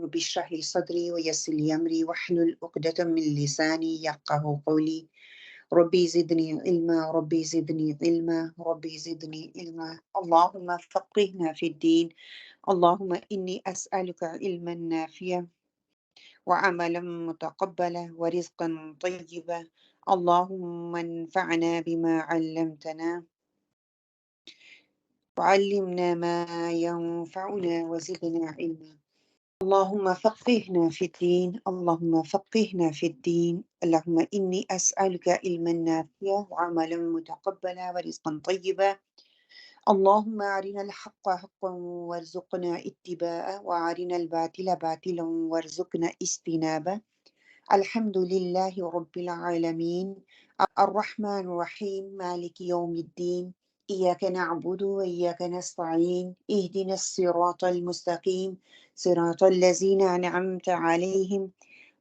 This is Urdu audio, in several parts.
رب اشرح لي صدري ويسر لي أمري واحلل عقدة من لساني يفقهوا قولي ربي زدني علما ربي زدني علما ربي زدني علما اللهم فقهنا في الدين اللهم إني أسألك علما نافعا وعملا متقبلا ورزقا طيبا اللهم انفعنا بما علمتنا وعلمنا ما ينفعنا وزدنا علما اللهم فقهنا في الدين اللهم فقهنا في الدين اللهم إني أسألك علما نافعا وعملا متقبلا ورزقا طيبا اللهم أرنا الحق حقا وارزقنا اتباعه وأرنا الباطل باطلا وارزقنا اجتنابه الحمد لله رب العالمين الرحمن الرحيم مالك يوم الدين إياك نعبد وإياك نستعين اهدنا الصراط المستقيم صراط الذين أنعمت عليهم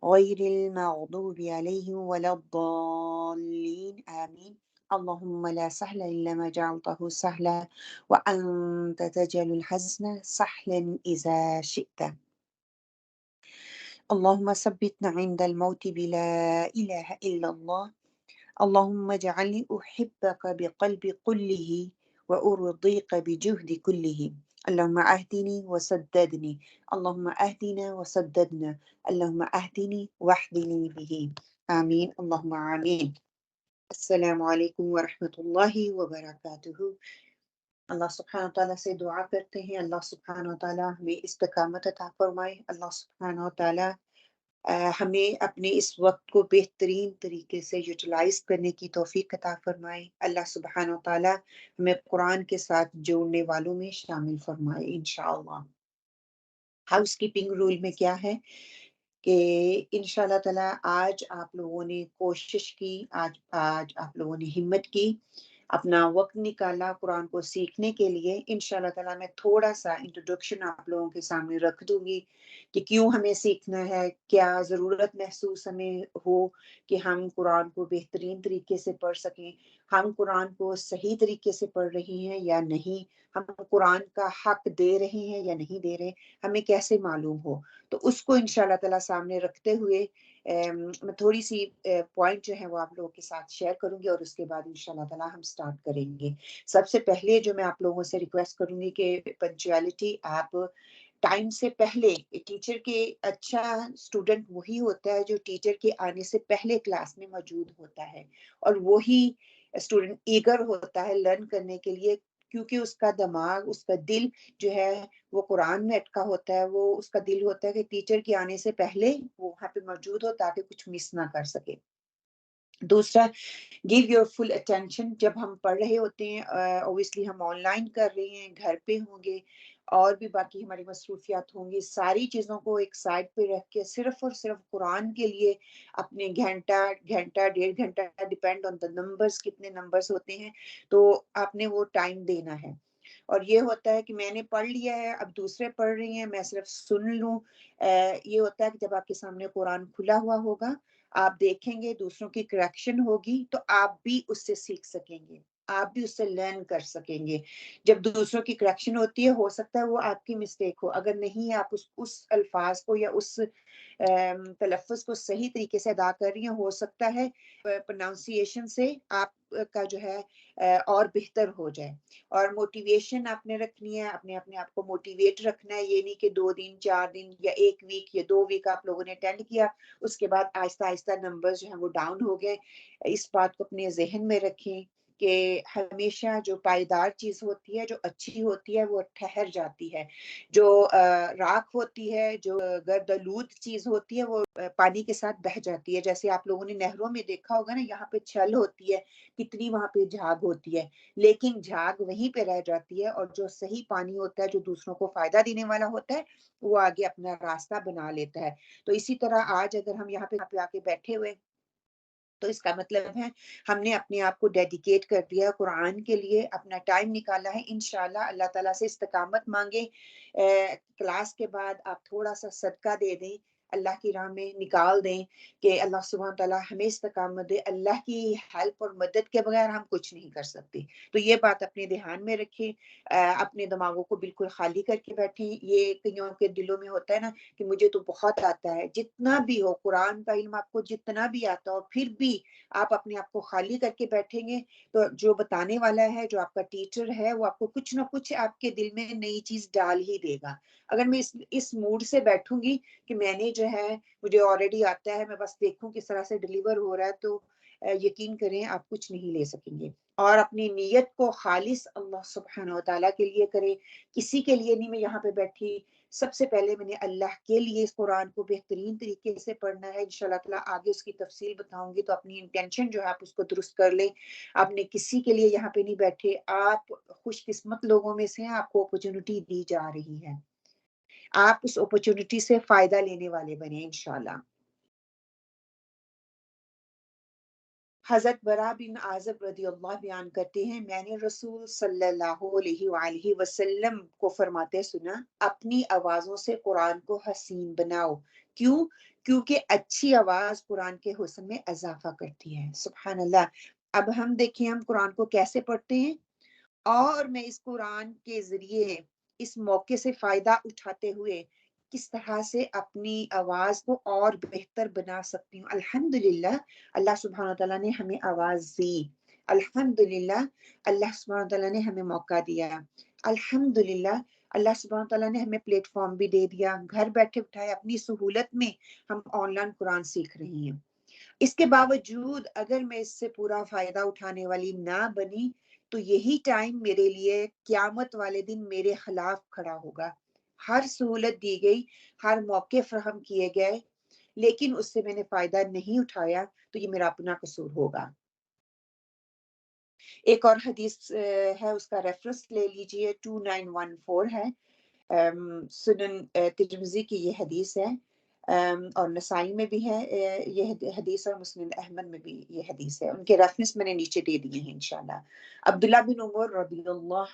غير المغضوب عليهم ولا الضالين آمين اللهم لا سهل إلا ما جعلته سهلا وأنت تجعل الحزن سهلا إذا شئت اللهم ثبتنا عند الموت بلا إله إلا الله اللهم اجعلني أحبك بقلب كله وأرضيك بجهد كله اللهم أهدني وسددني اللهم أهدنا وسددنا اللهم أهدني واهدني به آمين اللهم آمين السلام عليكم ورحمة الله وبركاته اللہ سبحانہ تعالیٰ سے دعا کرتے ہیں اللہ سبحانہ تعالیٰ ہمیں استقامت عطا فرمائے اللہ سبحانہ تعالیٰ ہمیں اپنے اس وقت کو بہترین طریقے سے یوٹیلائز کرنے کی توفیق عطا فرمائے اللہ سبحانہ و تعالیٰ ہمیں قرآن کے ساتھ جوڑنے والوں میں شامل فرمائے انشاءاللہ۔ ہاؤس کیپنگ رول میں کیا ہے کہ انشاءاللہ تعالیٰ آج آپ لوگوں نے کوشش کی آج آپ لوگوں نے ہمت کی اپنا وقت نکالا قرآن کو سیکھنے کے لیے انشاءاللہ تعالیٰ میں تھوڑا سا انٹروڈکشن آپ لوگوں کے سامنے رکھ دوں گی کہ کیوں ہمیں سیکھنا ہے کیا ضرورت محسوس ہمیں ہو کہ ہم قرآن کو بہترین طریقے سے پڑھ سکیں ہم قرآن کو صحیح طریقے سے پڑھ رہے ہیں یا نہیں ہم قرآن کا حق دے رہے ہیں یا نہیں دے رہے ہمیں کیسے معلوم ہو تو اس کو انشاءاللہ تعالیٰ سامنے رکھتے ہوئے میں تھوڑی سی پوائنٹ جو ہے وہ آپ لوگوں کے ساتھ شیئر کروں گی اور اس کے بعد انشاءاللہ تعالیٰ ہم سٹارٹ کریں گے۔ سب سے پہلے جو میں آپ لوگوں سے ریکویسٹ کروں گی کہ پنکچویلٹی آپ ٹائم سے پہلے ٹیچر کے اچھا اسٹوڈنٹ وہی ہوتا ہے جو ٹیچر کے آنے سے پہلے کلاس میں موجود ہوتا ہے اور وہی اسٹوڈنٹ ایگر ہوتا ہے لرن کرنے کے لیے کیونکہ اس کا دماغ اس کا دل جو ہے وہ قرآن میں اٹکا ہوتا ہے وہ اس کا دل ہوتا ہے کہ ٹیچر کے آنے سے پہلے وہ وہاں پہ موجود ہو تاکہ کچھ مس نہ کر سکے۔ دوسرا give your full attention جب ہم پڑھ رہے ہوتے ہیں obviously ہم آن لائن کر رہے ہیں گھر پہ ہوں گے اور بھی باقی ہماری مصروفیات ہوں گی ساری چیزوں کو ایک سائڈ پہ رکھ کے صرف اور صرف قرآن کے لیے اپنے گھنٹہ 1.5 گھنٹہ ڈیپینڈ آن دا نمبرز کتنے نمبرز ہوتے ہیں تو آپ نے وہ ٹائم دینا ہے اور یہ ہوتا ہے کہ میں نے پڑھ لیا ہے اب دوسرے پڑھ رہے ہیں میں صرف سن لوں یہ ہوتا ہے کہ جب آپ کے سامنے قرآن کھلا ہوا ہوگا آپ دیکھیں گے دوسروں کی کریکشن ہوگی تو آپ بھی اس سے سیکھ سکیں گے آپ بھی اس سے لرن کر سکیں گے جب دوسروں کی کریکشن ہوتی ہے ہو سکتا ہے وہ آپ کی مسٹیک ہو اگر نہیں آپ اس الفاظ کو یا اس تلفظ کو صحیح طریقے سے ادا کر رہی ہیں ہو سکتا ہے پروناؤنسیشن سے آپ کا جو ہے اور بہتر ہو جائے اور موٹیویشن آپ نے رکھنی ہے اپنے آپ کو موٹیویٹ رکھنا ہے یہ نہیں کہ 2 دن 4 دن یا 1 ویک یا 2 ویک آپ لوگوں نے اٹینڈ کیا اس کے بعد آہستہ آہستہ نمبر جو ہیں وہ ڈاؤن ہو گئے اس بات کو اپنے ذہن میں رکھیں کہ ہمیشہ جو پائیدار چیز ہوتی ہے جو اچھی ہوتی ہے وہ ٹھہر جاتی ہے جو راکھ ہوتی ہے جو گردآلود چیز ہوتی ہے وہ پانی کے ساتھ بہہ جاتی ہے جیسے آپ لوگوں نے نہروں میں دیکھا ہوگا نا یہاں پہ چھل ہوتی ہے کتنی وہاں پہ جھاگ ہوتی ہے لیکن جھاگ وہیں پہ رہ جاتی ہے اور جو صحیح پانی ہوتا ہے جو دوسروں کو فائدہ دینے والا ہوتا ہے وہ آگے اپنا راستہ بنا لیتا ہے تو اسی طرح آج اگر ہم یہاں پہ آ کے بیٹھے ہوئے تو اس کا مطلب ہے ہم نے اپنے آپ کو ڈیڈیکیٹ کر دیا قرآن کے لیے اپنا ٹائم نکالا ہے انشاءاللہ اللہ تعالیٰ سے استقامت مانگے کلاس کے بعد آپ تھوڑا سا صدقہ دے دیں اللہ کی راہ میں نکال دیں کہ اللہ سبحانہ تعالیٰ ہمیں استقامت دے. اللہ کی ہیلپ اور مدد کے بغیر ہم کچھ نہیں کر سکتے. تو یہ بات اپنے دھیان میں رکھیں، اپنے دماغوں کو بالکل خالی کر کے بیٹھیں. یہ کئیوں کے دلوں میں ہوتا ہے نا کہ مجھے تو بہت آتا ہے. جتنا بھی ہو قرآن کا علم آپ کو جتنا بھی آتا ہو، پھر بھی آپ اپنے آپ کو خالی کر کے بیٹھیں گے تو جو بتانے والا ہے، جو آپ کا ٹیچر ہے، وہ آپ کو کچھ نہ کچھ آپ کے دل میں نئی چیز ڈال ہی دے گا. اگر میں اس موڈ سے بیٹھوں گی کہ میں نے جو ہے مجھے آلریڈی آتا ہے، میں بس دیکھوں کس طرح سے ڈلیور ہو رہا ہے، تو یقین کریں آپ کچھ نہیں لے سکیں گے. اور اپنی نیت کو خالص اللہ سبحانہ و تعالیٰ کے لیے کریں. کسی کے لیے نہیں. میں یہاں پہ بیٹھی سب سے پہلے میں نے اللہ کے لیے اس قرآن کو بہترین طریقے سے پڑھنا ہے. انشاءاللہ تعالیٰ آگے اس کی تفصیل بتاؤں گی، تو اپنی انٹینشن جو ہے آپ اس کو درست کر لیں. آپ نے کسی کے لیے یہاں پہ نہیں بیٹھے، آپ خوش قسمت لوگوں میں سے ہیں. آپ کو اپرچونٹی دی جا رہی ہے، آپ اس اپرچونٹی سے فائدہ لینے والے بنے انشاءاللہ. حضرت برا بن عازب رضی اللہ بیان کرتے ہیں، میں نے رسول صلی اللہ علیہ وآلہ وسلم کو فرماتے سنا، اپنی آوازوں سے قرآن کو حسین بناؤ. کیوں؟ کیونکہ اچھی آواز قرآن کے حسن میں اضافہ کرتی ہے. سبحان اللہ. اب ہم دیکھیں ہم قرآن کو کیسے پڑھتے ہیں، اور میں اس قرآن کے ذریعے اس موقع سے فائدہ اٹھاتے ہوئے کس طرح سے اپنی آواز کو اور بہتر بنا سکتی ہوں. الحمدللہ اللہ سبحانہ تعالیٰ نے ہمیں آواز دی. الحمدللہ اللہ سبحانہ تعالیٰ نے ہمیں موقع دیا. الحمدللہ اللہ سبحانہ تعالیٰ نے ہمیں پلیٹ فارم بھی دے دیا. گھر بیٹھے بٹھائے اپنی سہولت میں ہم آن لائن قرآن سیکھ رہے ہیں. اس کے باوجود اگر میں اس سے پورا فائدہ اٹھانے والی نہ بنی تو یہی ٹائم میرے لیے قیامت والے دن میرے خلاف کھڑا ہوگا. ہر سہولت دی گئی، ہر موقع فراہم کیے گئے، لیکن اس سے میں نے فائدہ نہیں اٹھایا تو یہ میرا اپنا قصور ہوگا. ایک اور حدیث ہے، اس کا ریفرنس لے لیجئے، 2914 ہے. سنن ترمذی کی یہ حدیث ہے، اور نسائی میں بھی ہے یہ حدیث، اور مسند احمد میں بھی یہ حدیث ہے. ان کے ریفرنس میں نے نیچے دے دیے ہیں انشاءاللہ. عبداللہ بن عمر رضی اللہ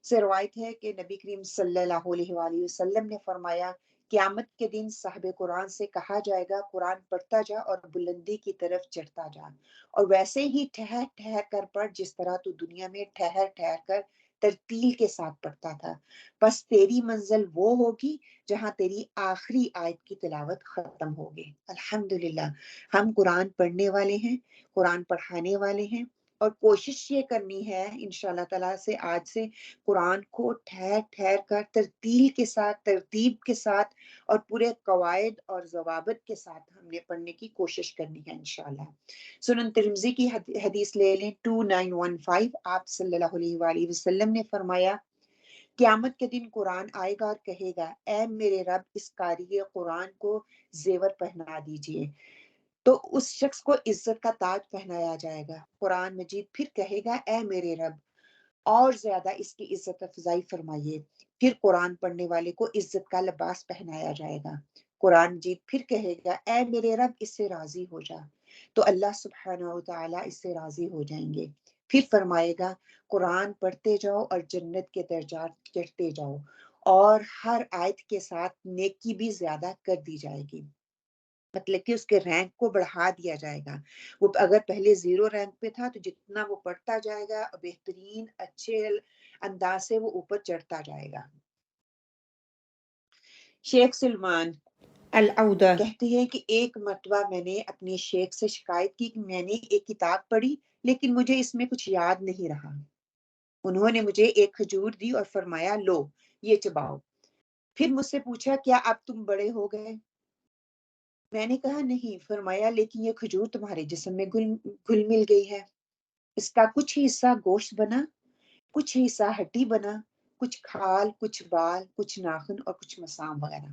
سے روایت ہے کہ نبی کریم صلی اللہ علیہ وآلہ وسلم نے فرمایا، قیامت کے دن صاحب قرآن سے کہا جائے گا، قرآن پڑھتا جا اور بلندی کی طرف چڑھتا جا، اور ویسے ہی ٹھہر ٹھہر کر پڑھ جس طرح تو دنیا میں ٹھہر ٹھہر کر ترتیل کے ساتھ پڑھتا تھا. بس تیری منزل وہ ہوگی جہاں تیری آخری آیت کی تلاوت ختم ہوگی. الحمدللہ ہم قرآن پڑھنے والے ہیں، قرآن پڑھانے والے ہیں، اور کوشش یہ کرنی ہے انشاءاللہ تعالیٰ سے آج سے قرآن کو ٹھہر ٹھہر کر ترتیل کے ساتھ، ترتیب کے ساتھ، اور پورے قواعد اور ضوابط کے ساتھ ہم نے پڑھنے کی کوشش کرنی ہے انشاءاللہ. سنن ترمذی کی حدیث لے لیں، 2915. آپ صلی اللہ علیہ وآلہ وسلم نے فرمایا، قیامت کے دن قرآن آئے گا اور کہے گا، اے میرے رب اس قاری قرآن کو زیور پہنا دیجئے. تو اس شخص کو عزت کا تاج پہنایا جائے گا. قرآن مجید پھر کہے گا، اے میرے رب اور زیادہ اس کی عزت افزائی فرمائیے. پھر قرآن پڑھنے والے کو عزت کا لباس پہنایا جائے گا. قرآن مجید پھر کہے گا، اے میرے رب اس سے راضی ہو جا. تو اللہ سبحانہ و تعالیٰ اس سے راضی ہو جائیں گے. پھر فرمائے گا، قرآن پڑھتے جاؤ اور جنت کے درجات چڑھتے جاؤ، اور ہر آیت کے ساتھ نیکی بھی زیادہ کر دی جائے گی. مطلب کہ اس کے رینک کو بڑھا دیا جائے گا. وہ اگر پہلے 0 رینک پہ تھا تو جتنا وہ پڑھتا جائے گا بہترین اچھے انداز سے وہ اوپر چڑھتا جائے گا. شیخ سلمان العودہ کہتے ہیں کہ ایک مرتبہ میں نے اپنے شیخ سے شکایت کی کہ میں نے ایک کتاب پڑھی لیکن مجھے اس میں کچھ یاد نہیں رہا. انہوں نے مجھے ایک کھجور دی اور فرمایا، لو یہ چباؤ. پھر مجھ سے پوچھا، کیا اب تم بڑے ہو گئے؟ میں نے کہا نہیں. فرمایا، لیکن یہ کھجور تمہارے جسم میں گل مل گئی ہے. اس کا کچھ حصہ گوشت بنا، کچھ حصہ ہڈی بنا، کچھ کھال، کچھ بال، کچھ ناخن اور کچھ مسام وغیرہ.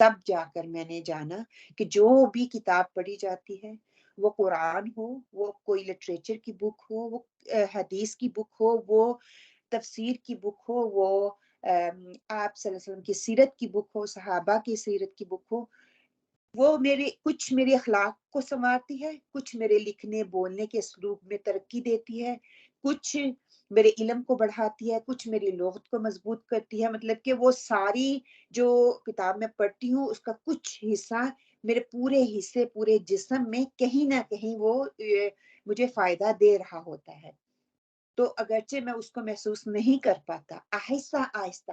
تب جا کر میں نے جانا کہ جو بھی کتاب پڑھی جاتی ہے، وہ قرآن ہو، وہ کوئی لٹریچر کی بک ہو، وہ حدیث کی بک ہو، وہ تفسیر کی بک ہو، وہ آپ صلی اللہ علیہ وسلم کی سیرت کی بک ہو، صحابہ کی سیرت کی بک ہو، وہ کچھ میرے اخلاق کو سنوارتی ہے، کچھ میرے لکھنے بولنے کے اسلوب میں ترقی دیتی ہے، کچھ میرے علم کو بڑھاتی ہے، کچھ میری لغت کو مضبوط کرتی ہے، مطلب کہ وہ ساری جو کتاب میں پڑھتی ہوں اس کا کچھ حصہ میرے پورے حصے پورے جسم میں کہیں نہ کہیں وہ مجھے فائدہ دے رہا ہوتا ہے. تو اگرچہ میں اس کو محسوس نہیں کر پاتا، آہستہ آہستہ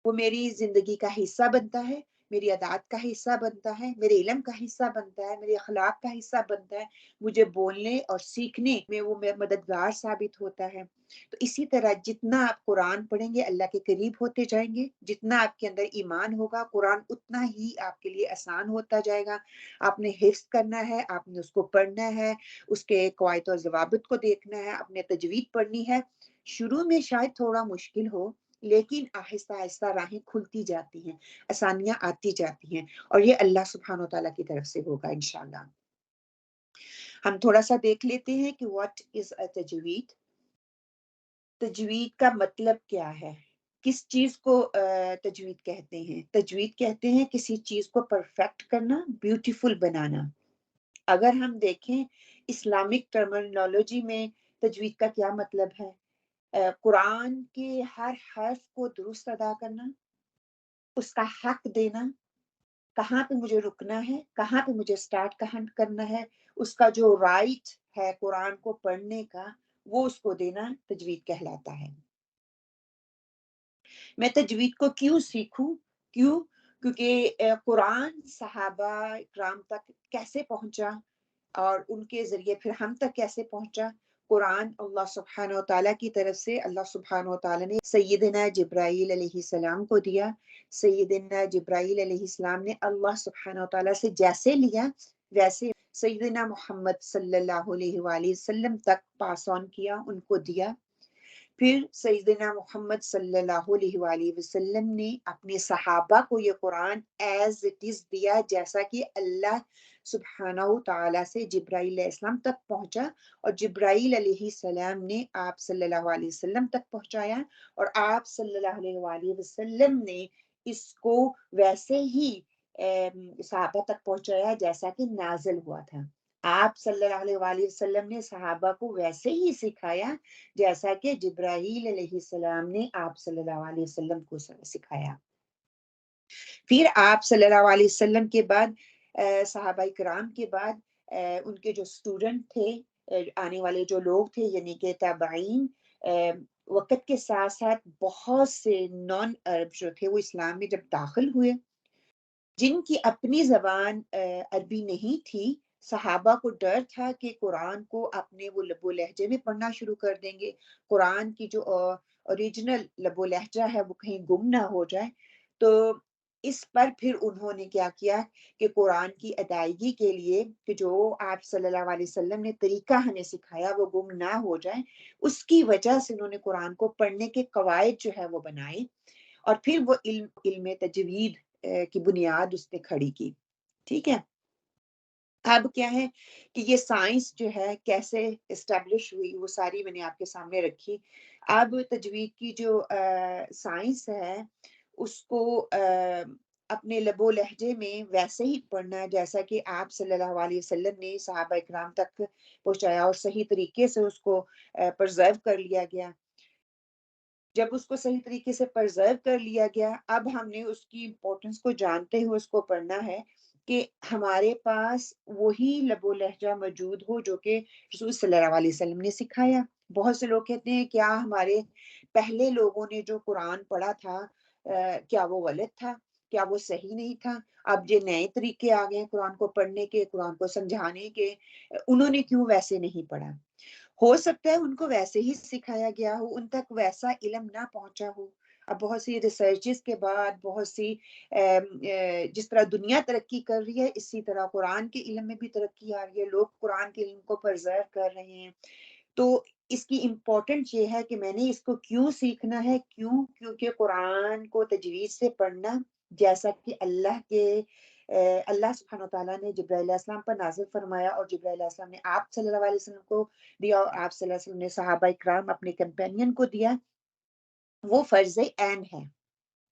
وہ میری زندگی کا حصہ بنتا ہے، میری عادات کا حصہ بنتا ہے، میرے علم کا حصہ بنتا ہے، میرے اخلاق کا حصہ بنتا ہے، مجھے بولنے اور سیکھنے میں وہ مددگار ثابت ہوتا ہے. تو اسی طرح جتنا آپ قرآن پڑھیں گے اللہ کے قریب ہوتے جائیں گے، جتنا آپ کے اندر ایمان ہوگا قرآن اتنا ہی آپ کے لیے آسان ہوتا جائے گا. آپ نے حفظ کرنا ہے، آپ نے اس کو پڑھنا ہے، اس کے قواعد و ضوابط کو دیکھنا ہے، اپنے تجوید پڑھنی ہے. شروع میں شاید تھوڑا مشکل ہو، لیکن آہستہ آہستہ راہیں کھلتی جاتی ہیں، آسانیاں آتی جاتی ہیں، اور یہ اللہ سبحانہ و تعالیٰ کی طرف سے ہوگا انشاءاللہ. ہم تھوڑا سا دیکھ لیتے ہیں کہ واٹ از اے تجوید. تجوید کا مطلب کیا ہے؟ کس چیز کو تجوید کہتے ہیں؟ تجوید کہتے ہیں کسی چیز کو پرفیکٹ کرنا، بیوٹیفل بنانا. اگر ہم دیکھیں اسلامک ٹرمینالوجی میں تجوید کا کیا مطلب ہے؟ قرآن کے ہر حرف کو درست ادا کرنا، اس کا حق دینا، کہاں پہ مجھے رکنا ہے، کہاں پہ مجھے سٹارٹ کرنا ہے، اس کا جو رائٹ ہے قرآن کو پڑھنے کا وہ اس کو دینا تجوید کہلاتا ہے. میں تجوید کو کیوں سیکھوں؟ کیونکہ قرآن صحابہ اکرام تک کیسے پہنچا اور ان کے ذریعے پھر ہم تک کیسے پہنچا. قرآن اللہ سبحانہ و تعالیٰ کی طرف سے اللہ سبحانہ و تعالیٰ نے سیدنا جبرائیل علیہ السلام کو دیا. سیدنا جبرائیل علیہ السلام نے اللہ سبحانہ و تعالیٰ سے جیسے لیا ویسے سیدنا محمد صلی اللہ علیہ وآلہ وسلم تک پاس آن کیا، ان کو دیا. پھر سیدنا محمد صلی اللہ علیہ وآلہ وسلم نے اپنے صحابہ کو یہ قرآن ایز اٹ از دیا جیسا کہ اللہ سبحانہ تعالیٰ سے جبرائیل علیہ السلام تک پہنچا، اور جبرائیل علیہ السلام نے آپ صلی اللہ علیہ وسلم تک پہنچایا، اور آپ صلی اللہ علیہ وآلہ وسلم نے اس کو ویسے ہی صحابہ تک پہنچایا جیسا کہ نازل ہوا تھا. آپ صلی اللہ علیہ وآلہ وسلم نے صحابہ کو ویسے ہی سکھایا جیسا کہ جبرائیل علیہ السلام نے آپ صلی اللہ علیہ وسلم کو سکھایا. پھر آپ صلی اللہ علیہ وسلم کے بعد صحابہ کرام کے بعد ان کے جو اسٹوڈنٹ تھے، آنے والے جو لوگ تھے یعنی کہ تابعین، وقت کے ساتھ ساتھ بہت سے نان عرب جو تھے وہ اسلام میں جب داخل ہوئے، جن کی اپنی زبان عربی نہیں تھی. صحابہ کو ڈر تھا کہ قرآن کو اپنے وہ لب و لہجے میں پڑھنا شروع کر دیں گے، قرآن کی جو اوریجنل لب و لہجہ ہے وہ کہیں گم نہ ہو جائے. تو اس پر پھر انہوں نے کیا کیا کہ قرآن کی ادائیگی کے لیے کہ جو آپ صلی اللہ علیہ وسلم نے طریقہ ہمیں سکھایا وہ گم نہ ہو جائے، اس کی وجہ سے انہوں نے قرآن کو پڑھنے کے قواعد جو ہے وہ بنائے، اور پھر وہ علم تجوید کی بنیاد اس نے کھڑی کی. ٹھیک ہے. اب کیا ہے کہ یہ سائنس جو ہے کیسے اسٹیبلش ہوئی وہ ساری میں نے آپ کے سامنے رکھی. اب تجوید کی جو سائنس ہے اس کو اپنے لب و لہجے میں ویسے ہی پڑھنا جیسا کہ آپ صلی اللہ علیہ وسلم نے صحابہ اکرام تک پہنچایا اور صحیح طریقے سے اس کو پرزرو کر لیا گیا. جب اس کو صحیح طریقے سے پرزرو کر لیا گیا، اب ہم نے اس کی امپورٹنس کو جانتے ہوئے اس کو پڑھنا ہے کہ ہمارے پاس وہی لب و لہجہ موجود ہو جو کہ رسول صلی اللہ علیہ وسلم نے سکھایا. بہت سے لوگ کہتے ہیں کیا ہمارے پہلے لوگوں نے جو قرآن پڑھا تھا کیا وہ غلط تھا، کیا وہ صحیح نہیں تھا؟ اب یہ نئے طریقے آ گئے قرآن کو پڑھنے کے، قرآن کو سمجھانے کے، انہوں نے کیوں ویسے نہیں پڑھا؟ ہو سکتا ہے ان کو ویسے ہی سکھایا گیا ہو، ان تک ویسا علم نہ پہنچا ہو. اب بہت سی ریسرچز کے بعد بہت سی جس طرح دنیا ترقی کر رہی ہے اسی طرح قرآن کے علم میں بھی ترقی آ رہی ہے، لوگ قرآن کے علم کو پرزرو کر رہے ہیں. تو اس کی امپورٹنٹ یہ ہے کہ میں نے اس کو کیوں سیکھنا ہے، کیونکہ قرآن کو تجوید سے پڑھنا جیسا کہ اللہ سبحانہ تعالیٰ نے جبرائیل علیہ السلام پر نازل فرمایا اور جبرائیل علیہ السلام نے آپ صلی اللہ علیہ وسلم کو دیا اور آپ صلی اللہ علیہ وسلم نے صحابہ اکرام اپنے کمپینین کو دیا، وہ فرض عین ہے.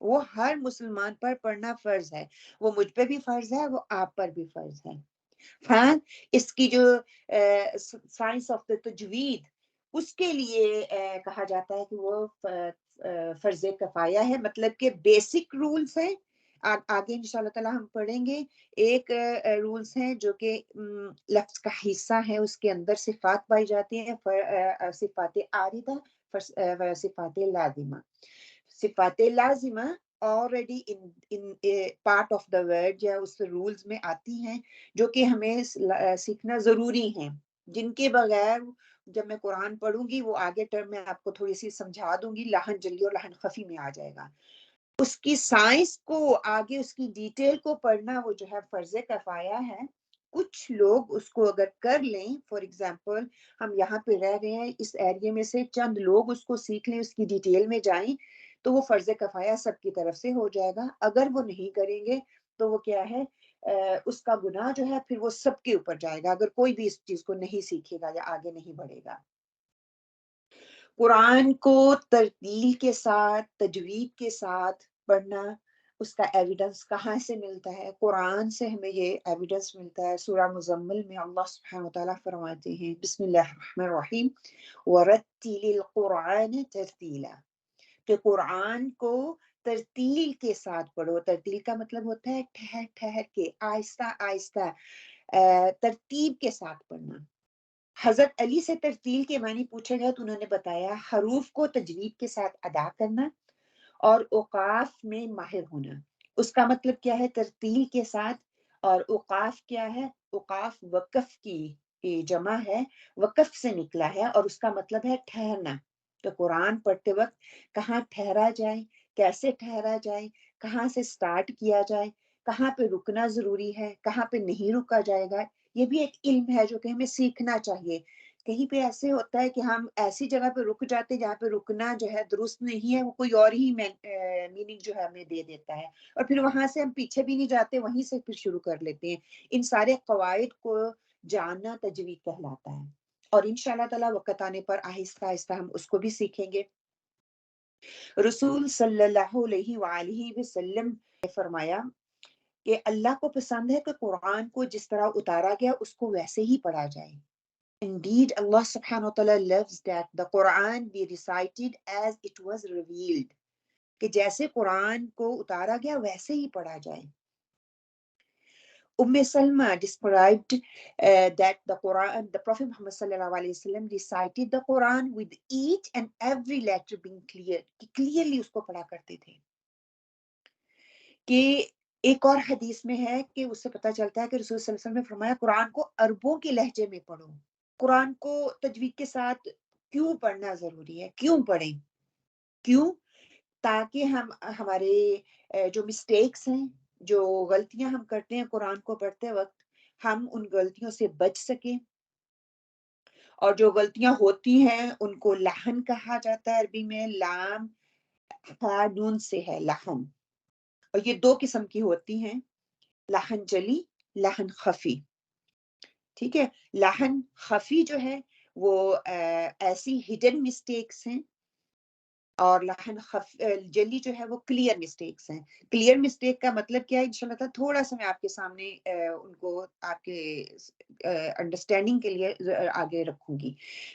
وہ ہر مسلمان پر پڑھنا فرض ہے، وہ مجھ پہ بھی فرض ہے، وہ آپ پر بھی فرض ہے. ہاں اس کی جو سائنس آف دا تجوید اس کے لیے کہا جاتا ہے کہ وہ فرض کفایہ ہے، مطلب کہ بیسک رولز ہیں، آگے انشاءاللہ تعالی ہم پڑھیں گے۔ ایک رولز ہیں جو کہ لفظ کا حصہ ہے، اس کے اندر صفات پائی جاتی ہیں، صفات عارضہ، صفات لازمہ۔ صفات لازمہ already in part of the word یا اس رولز میں آتی ہیں، جو کہ ہمیں سیکھنا ضروری ہیں، جن کے بغیر جب میں قرآن پڑھوں گی وہ آگے ٹرم میں آپ کو تھوڑی سی سمجھا دوں گی، لحن جلی اور لحن خفی میں آ جائے گا۔ اس کی سائنس کو آگے، اس کی ڈیٹیل کو پڑھنا وہ جو ہے فرض کفایہ ہے۔ کچھ لوگ اس کو اگر کر لیں، فار ایگزامپل ہم یہاں پہ رہ رہے ہیں، اس ایریے میں سے چند لوگ اس کو سیکھ لیں، اس کی ڈیٹیل میں جائیں، تو وہ فرض کفایہ سب کی طرف سے ہو جائے گا۔ اگر وہ نہیں کریں گے تو وہ کیا ہے، اس کا گناہ جو ہے پھر وہ سب کے اوپر جائے گا، اگر کوئی بھی اس چیز کو نہیں سیکھے گا یا آگے نہیں بڑھے گا۔ قرآن کو ترتیل کے ساتھ، تجوید کے ساتھ پڑھنا، اس کا ایویڈنس کہاں سے ملتا ہے؟ قرآن سے ہمیں یہ ایویڈنس ملتا ہے۔ سورہ مزمل میں اللہ سبحانہ وتعالیٰ فرماتے ہیں، بسم اللہ الرحمن الرحیم، وَرَتِّلِ الْقُرْآنَ تَرْتِيلًا، کہ قرآن کو ترتیل کے ساتھ پڑھو۔ ترتیل کا مطلب ہوتا ہے ٹھہر ٹھہر کے، آہستہ آہستہ، ترتیب کے ساتھ پڑھنا۔ حضرت علی سے ترتیل کے معنی پوچھے گئے تو انہوں نے بتایا حروف کو تجوید کے ساتھ ادا کرنا اور اوقاف میں ماہر ہونا۔ اس کا مطلب کیا ہے ترتیل کے ساتھ؟ اور اوقاف کیا ہے؟ اوقاف وقف کی جمع ہے، وقف سے نکلا ہے، اور اس کا مطلب ہے ٹھہرنا۔ تو قرآن پڑھتے وقت کہاں ٹھہرا جائے، کیسے ٹھہرا جائے، کہاں سے سٹارٹ کیا جائے، کہاں پہ رکنا ضروری ہے، کہاں پہ نہیں رکا جائے گا، یہ بھی ایک علم ہے جو کہ ہمیں سیکھنا چاہیے۔ کہیں پہ ایسے ہوتا ہے کہ ہم ایسی جگہ پہ رک جاتے جہاں پہ رکنا جو ہے درست نہیں ہے، وہ کوئی اور ہی میننگ جو ہے ہمیں دے دیتا ہے، اور پھر وہاں سے ہم پیچھے بھی نہیں جاتے، وہیں سے پھر شروع کر لیتے ہیں۔ ان سارے قواعد کو جاننا تجوید کہلاتا ہے، اور انشاءاللہ تعالی وقت آنے پر آہستہ آہستہ ہم اس کو بھی سیکھیں گے۔ رسول صلی اللہ علیہ وآلہ وسلم نے فرمایا کہ اللہ کو پسند ہے کہ قرآن کو جس طرح اتارا گیا اس کو ویسے ہی پڑھا جائے۔ Indeed, Allah subhanahu wa ta'ala loves that the Quran be recited as it was revealed. کہ جیسے قرآن کو اتارا گیا ویسے ہی پڑھا جائے۔ سلمہ described that the Prophet Muhammad sallallahu alayhi wasallam recited the Quran with each and every letter being clear. کہ clearly اس کو پڑھا کرتے تھے۔ کہ ایک اور حدیث میں ہے کہ اس سے پتہ چلتا ہے کہ رسول صلی اللہ علیہ وسلم نے فرمایا قرآن کو عربوں کے لہجے میں پڑھو۔ قرآن کو تجوید کے ساتھ کیوں پڑھنا ضروری ہے؟ کیوں پڑھیں؟ کیوں؟ تاکہ ہمارے جو مسٹیکس ہیں، جو غلطیاں ہم کرتے ہیں قرآن کو پڑھتے وقت، ہم ان غلطیوں سے بچ سکیں، اور جو غلطیاں ہوتی ہیں ان کو لحن کہا جاتا ہے، عربی میں لام ہا نون سے ہے لحن، اور یہ دو قسم کی ہوتی ہیں، لحن جلی، لحن خفی۔ ٹھیک ہے، لحن خفی جو ہے وہ ایسی ہڈن مسٹیکس ہیں، اور لحن جلی جو ہے وہ کلیئر مسٹیکس ہیں۔ کلیئر مسٹیک کا مطلب کیا ہے انشاءاللہ تعالیٰ تھوڑا سا میں آپ کے سامنے ان کو آپ کے انڈرسٹینڈنگ کے لیے آگے رکھوں گی۔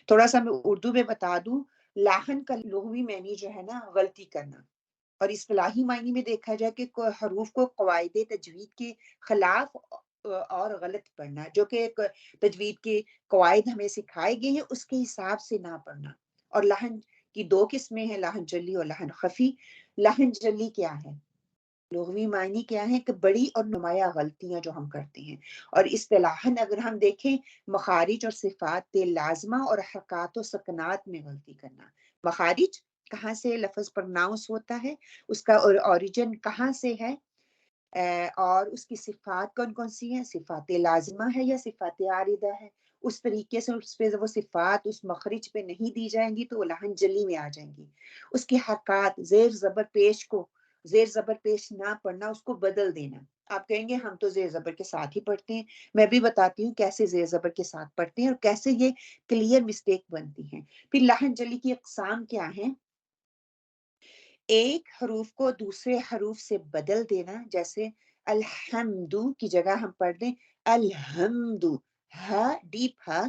تھوڑا سا میں اردو میں بتا دوں، لحن کا لغوی معنی جو ہے نا غلطی کرنا، اور اصطلاحی معنی میں دیکھا جائے کہ حروف کو قواعد تجوید کے خلاف اور غلط پڑھنا، جو کہ ایک تجوید کے قواعد ہمیں سکھائے گئے ہیں اس کے حساب سے نہ پڑھنا۔ اور لحن کی دو قسمیں ہیں، لحن جلی اور لحن خفی۔ لحن جلی کیا ہے؟ لغوی معنی کیا ہے کہ بڑی اور نمایاں غلطیاں جو ہم کرتے ہیں، اور اصطلاحاً اگر ہم دیکھیں مخارج اور صفات لازمہ اور حرکات و سکنات میں غلطی کرنا۔ مخارج کہاں سے لفظ پرناؤنس ہوتا ہے، اس کا اوریجن کہاں سے ہے، اور اس کی صفات کون کون سی ہیں، صفات لازمہ ہے یا صفات عارضہ ہے، اس طریقے سے اس پہ وہ صفات اس مخرج پہ نہیں دی جائیں گی تو وہ لحن جلی میں آ جائیں گی۔ اس کی حرکات، زیر زبر پیش کو زیر زبر پیش نہ پڑھنا، اس کو بدل دینا۔ آپ کہیں گے ہم تو زیر زبر کے ساتھ ہی پڑھتے ہیں، میں بھی بتاتی ہوں کیسے زیر زبر کے ساتھ پڑھتے ہیں اور کیسے یہ کلیئر مسٹیک بنتی ہیں۔ پھر لحن جلی کی اقسام کیا ہیں؟ ایک حروف کو دوسرے حروف سے بدل دینا، جیسے الحمد کی جگہ ہم پڑھ دیں الحمد، ہا ڈیپ ہا،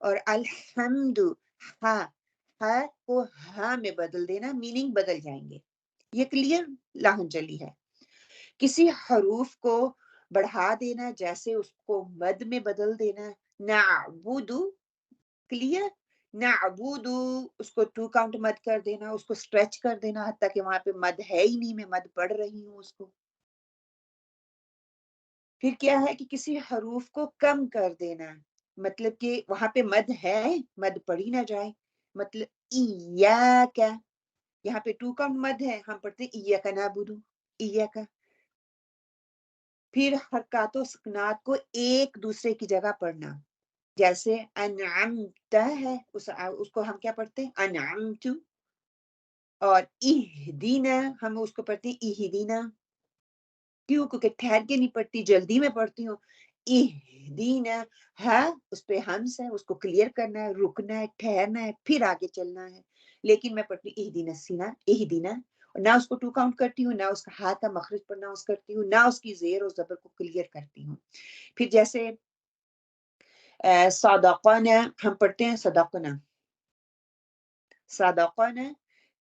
اور الحمد ہاں، ہاں کو ہاں میں بدل دینا، میننگ بدل جائیں گے. یہ کلیئر لاہن چلی ہے. کسی حروف کو بڑھا دینا، جیسے اس کو مد میں بدل دینا. نعبدو، کلیئر. نعبدو، اس کو 2 کاؤنٹ مد کر دینا، اس کو اسٹریچ کر دینا حتیٰ کہ وہاں پہ مد ہے ہی نہیں، میں مد پڑھ رہی ہوں اس کو. پھر کیا ہے کہ کسی حروف کو کم کر دینا، مطلب کہ وہاں پہ مد ہے، مد پڑھی نہ جائے. مطلب ایاک، یہاں پہ 2 کاؤنٹ مد ہے، ہم پڑھتے ہیں ایاک نعبدو، ایاک. پھر حرکات و سکنات کو ایک دوسرے کی جگہ پڑھنا، جیسے انعمت ہے، اس کو ہم کیا پڑھتے ہیں؟ انعمت. اور اہدینا، ہم اس کو پڑھتے ہیں اہدینا. کیوں؟ کیونکہ ٹھہر کے نہیں پڑھتی، جلدی میں پڑھتی ہوں. اہدینا، ہاں اس پہ ہمس ہے، اس کو کلیئر کرنا ہے، رکنا ہے، ٹھہرنا ہے، پھر آگے چلنا ہے. لیکن میں پڑھتی ہوں اہدینا سینا، اہدینا، نہ اس کو 2 کاؤنٹ کرتی ہوں، نہ اس کا ہاتھ کا مخرج پرناؤنس کرتی ہوں، نہ اس کی زیر اور زبر کو کلیئر کرتی ہوں. پھر جیسے صدقنا، ہم پڑھتے ہیں صدقنا، صدقنا،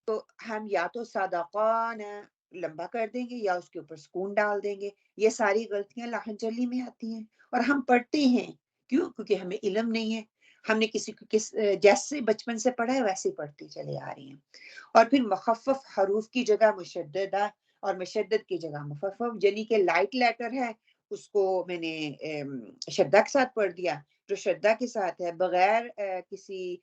تو ہم یا تو صدقنا لمبا کر دیں گے یا اس کے اوپر سکون ڈال دیں گے. یہ ساری غلطیاں لاہن چلی میں آتی ہیں اور ہم پڑھتے ہیں. کیوں؟ کیونکہ ہمیں علم نہیں ہے، ہم نے کسی کو جیسے بچپن سے پڑھا ہے ویسے پڑھتی چلے آ رہی ہیں. اور پھر مخفف حروف کی جگہ مشددہ اور مشدد کی جگہ مخفف، یعنی کہ لائٹ لیٹر ہے اس کو میں نے شدہ کے ساتھ پڑھ دیا، جو شدہ کے ساتھ ہے بغیر کسی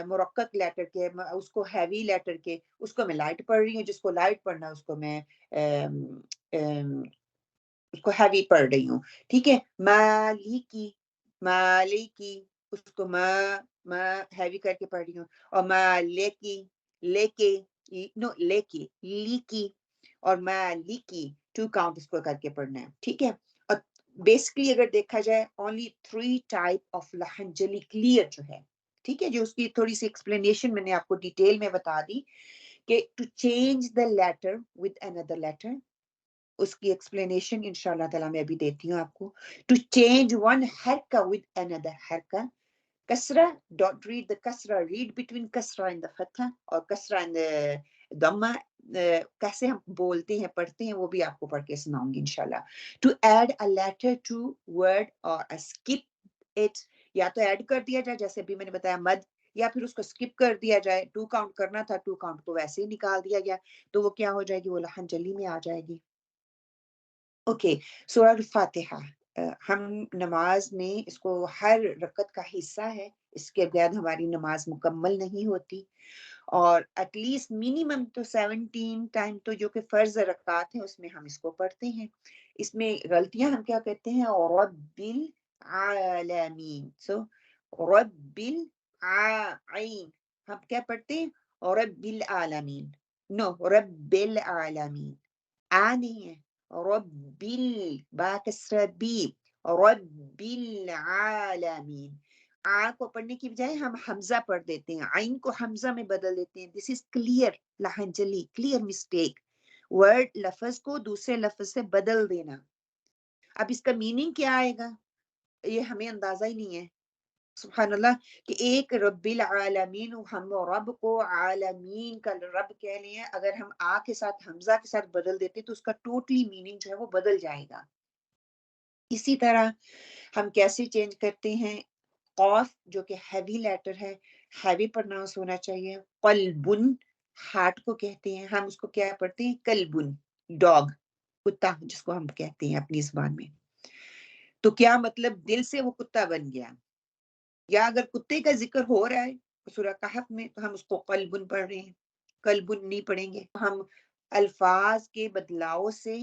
مرقق لیٹر کے، اس کو ہیوی لیٹر کے، اس کو میں لائٹ پڑھ رہی ہوں. جس کو لائٹ پڑھنا اس کو میں اس کو ہیوی پڑھ رہی ہوں. ٹھیک ہے. مالکی، مالکی، اس کو ما ہیوی کر کے پڑھ رہی ہوں. اور مالکی، لے کے، نو لے کے، لیکی، اور مالکی 2 کاؤنٹ اس کو کر کے پڑھنا ہے. ٹھیک ہے. اور بیسکلی اگر دیکھا جائے only 3 ٹائپ آف لہنجلی کلیئر جو ہے، ٹھیک ہے، جو اس کی تھوڑی سی ایکسپلینیشن میں نے آپ کو ڈیٹیل میں بتا دی کہ to change the letter with another letter, اس کی ایکسپلینیشن انشاءاللہ تعالیٰ میں ابھی دیتی ہوں آپ کو. ٹو چینج ون حرکہ ود اندر حرکہ، کسرہ، ڈونٹ ریڈ دا کسرہ، ریڈ بٹوین کسرہ اینڈ دا فتحہ اور کسرہ اینڈ ضمہ. کیسے ہم بولتے ہیں پڑھتے ہیں وہ بھی آپ کو پڑھ کے سناؤں گی انشاءاللہ. To add a letter to word اور اسکپ اٹ، یا تو ایڈ کر دیا جائے جیسے ابھی میں نے بتایا مد، یا پھر اس کو اسکپ کر دیا جائے. 2 کاؤنٹ کرنا تھا، 2 کاؤنٹ کو ویسے ہی نکال دیا گیا، تو وہ کیا ہو جائے گی؟ وہ لحن جلی میں آ جائے گی. اوکے. سورہ الفاتحہ ہم نماز میں اس کو ہر رکعت کا حصہ ہے، اس کے بغیر ہماری نماز مکمل نہیں ہوتی. اور ایٹ لیسٹ منیمم تو 17 ٹائم تو جو کہ فرض رکعات ہیں اس میں ہم اس کو پڑھتے ہیں. اس میں غلطیاں ہم کیا کہتے ہیں؟ رب العالمین. سو رب العین، ہم کیا پڑھتے ہیں؟ رب العالمین. نو، رب العالمین، نہیں ہے. رب با کسرہ بی، رب العالمین. کو پڑھنے کی بجائے ہم حمزہ پڑھ دیتے ہیں، عین کو حمزہ میں بدل دیتے ہیں. دس از کلیئر لہن جلی، کلیئر مسٹیک. ورڈ لفظ کو دوسرے لفظ سے بدل دینا. اب اس کا میننگ کیا آئے گا یہ ہمیں اندازہ ہی نہیں ہے. سبحان اللہ، کہ ایک رب العالمین، ہم رب کو عالمین کا رب کہہ لیں، اگر ہم آ کے ساتھ حمزہ کے ساتھ بدل دیتے تو اس کا ٹوٹلی میننگ جو ہے وہ بدل جائے گا. اسی طرح ہم کیسے چینج کرتے ہیں؟ قاف جو کہ ہیوی لیٹر ہے، ہیوی پرناؤنس ہونا چاہیے. قلبن، ہارٹ کو کہتے ہیں، ہم اس کو کیا پڑھتے ہیں؟ قلبن، ڈاگ، کتا جس کو ہم کہتے ہیں اپنی زبان میں. تو کیا مطلب؟ دل سے وہ کتا بن گیا. یا اگر کتے کا ذکر ہو رہا ہے سورہ کہف میں تو ہم اس کو قلبن پڑھ رہے ہیں، قلبن نہیں پڑھیں گے. ہم الفاظ کے بدلاؤ سے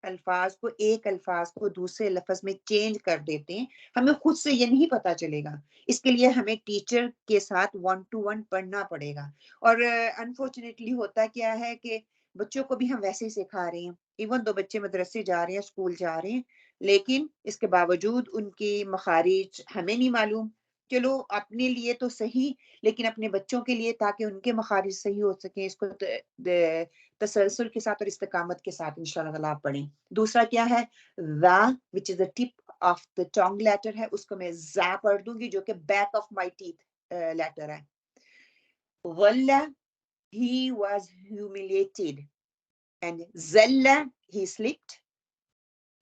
الفاظ کو، ایک الفاظ کو دوسرے لفظ میں چینج کر دیتے ہیں، ہمیں خود سے یہ نہیں پتا چلے گا. اس کے لیے ہمیں ٹیچر کے ساتھ 1 to 1 پڑھنا پڑے گا. اور انفارچونیٹلی ہوتا کیا ہے کہ بچوں کو بھی ہم ویسے ہی سکھا رہے ہیں، ایون دو بچے مدرسے جا رہے ہیں، اسکول جا رہے ہیں، لیکن اس کے باوجود ان کی مخارج ہمیں نہیں معلوم. چلو اپنے لیے تو صحیح، لیکن اپنے بچوں کے لیے تاکہ ان کے مخارج صحیح ہو سکیں، اس کو تسلسل کے ساتھ اور استقامت کے ساتھ انشاءاللہ تعالیٰ آپ پڑھیں. دوسرا کیا ہے؟ ذا which is the tip of the tongue letter ہے، اس کو میں زا پڑھ دوں گی جو کہ back of my teeth letter ہے. Dhalla, he was humiliated. And zalla, he slipped.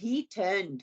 He turned.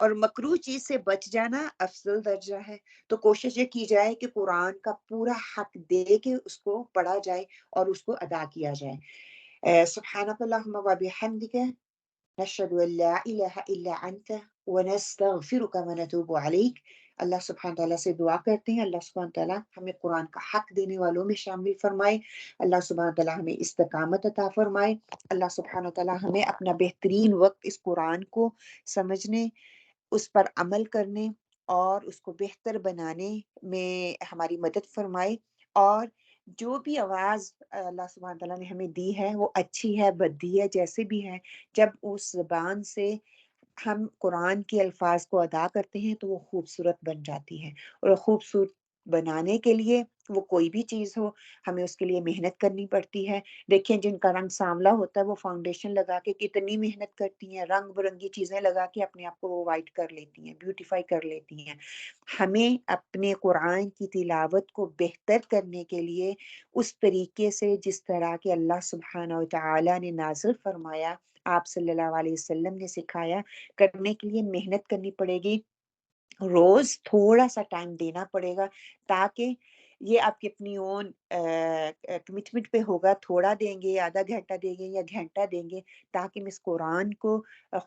اور مکروہ چیز سے بچ جانا افضل درجہ ہے۔ تو کوشش یہ کی جائے کہ قرآن کا پورا حق دے کے اس کو پڑھا جائے اور اس کو ادا کیا جائے۔ سبحانک اللہم و بحمدک، نشہد ان لا الہ الا انت ونستغفرک ونتوب علیک۔ اللہ سبحانہ تعالیٰ سے دعا کرتے ہیں اللہ سبحانہ تعالیٰ ہمیں قرآن کا حق دینے والوں میں شامل فرمائے، اللہ سبحانہ تعالیٰ ہمیں استقامت عطا فرمائے، اللہ سبحانہ تعالیٰ ہمیں اپنا بہترین وقت اس قرآن کو سمجھنے، اس پر عمل کرنے اور اس کو بہتر بنانے میں ہماری مدد فرمائے، اور جو بھی آواز اللہ سبحانہ تعالیٰ نے ہمیں دی ہے وہ اچھی ہے بدی ہے جیسے بھی ہے، جب اس زبان سے ہم قرآن کے الفاظ کو ادا کرتے ہیں تو وہ خوبصورت بن جاتی ہے، اور خوبصورت بنانے کے لیے وہ کوئی بھی چیز ہو ہمیں اس کے لیے محنت کرنی پڑتی ہے۔ دیکھیں جن کا رنگ سانولا ہوتا ہے وہ فاؤنڈیشن لگا کے کتنی محنت کرتی ہیں، رنگ برنگی چیزیں لگا کے اپنے آپ کو وہ وائٹ کر لیتی ہیں، بیوٹیفائی کر لیتی ہیں۔ ہمیں اپنے قرآن کی تلاوت کو بہتر کرنے کے لیے اس طریقے سے جس طرح کہ اللہ سبحانہ و تعالیٰ نے نازل فرمایا، آپ صلی اللہ علیہ وسلم نے سکھایا، کرنے کے لیے محنت کرنی پڑے گی، روز تھوڑا سا ٹائم دینا پڑے گا، تاکہ یہ آپ کی اپنی اون کمٹمنٹ پہ ہوگا، تھوڑا دیں گے، آدھا گھنٹہ دیں گے یا گھنٹہ دیں گے، تاکہ میں اس قرآن کو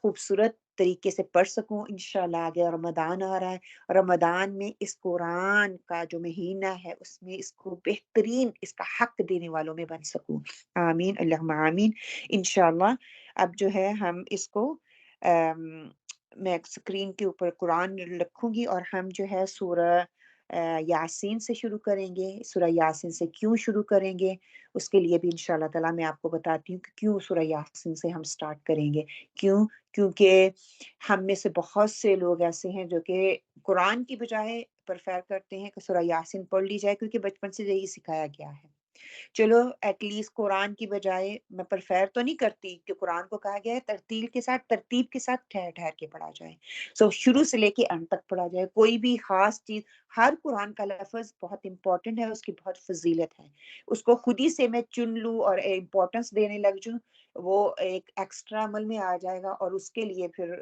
خوبصورت طریقے سے پڑھ سکوں۔ انشاءاللہ آگے رمضان آ رہا ہے، رمضان میں اس قرآن کا جو مہینہ ہے اس میں اس کو بہترین اس کا حق دینے والوں میں بن سکوں۔ آمین اللہم آمین۔ انشاءاللہ اب جو ہے ہم اس کو میں اسکرین کے اوپر قرآن لکھوں گی، اور ہم جو ہے سورہ یاسین سے شروع کریں گے۔ سورہ یاسین سے کیوں شروع کریں گے اس کے لیے بھی انشاءاللہ تعالیٰ میں آپ کو بتاتی ہوں کہ کیوں سورہ یاسین سے ہم سٹارٹ کریں گے۔ کیونکہ ہم میں سے بہت سے لوگ ایسے ہیں جو کہ قرآن کی بجائے پریفر کرتے ہیں کہ سورہ یاسین پڑھ لی جائے، کیونکہ بچپن سے یہی سکھایا گیا ہے۔ چلو ایٹ لیسٹ قرآن کی بجائے میں پریفر تو نہیں کرتی کہ قرآن کو کہا گیا ہے ترتیب کے ساتھ ٹھہر ٹھہر کے پڑھا جائے، شروع سے لے کے اینڈ تک پڑھا جائے، کوئی بھی خاص چیز، ہر قرآن کا لفظ بہت امپورٹنٹ ہے، اس کی بہت فضیلت ہے، اس کو خود ہی سے میں چن لوں اور امپورٹنس دینے لگ جوں، وہ ایک ایکسٹرا عمل میں آ جائے گا، اور اس کے لیے پھر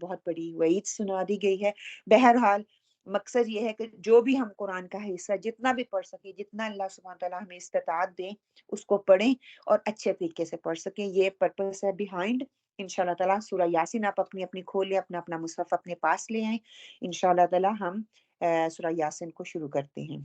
بہت بڑی وعید سنا دی گئی ہے۔ بہرحال مقصد یہ ہے کہ جو بھی ہم قرآن کا حصہ جتنا بھی پڑھ سکیں، جتنا اللہ سبحانہ تعالیٰ ہمیں استطاعت دیں اس کو پڑھیں اور اچھے طریقے سے پڑھ سکیں، یہ پرپس ہے بیہائنڈ۔ انشاءاللہ تعالیٰ سورہ یاسین آپ اپنی اپنی کھولیں، اپنا اپنا مصحف اپنے پاس لے آئیں، انشاءاللہ تعالیٰ ہم سورہ یاسین کو شروع کرتے ہیں۔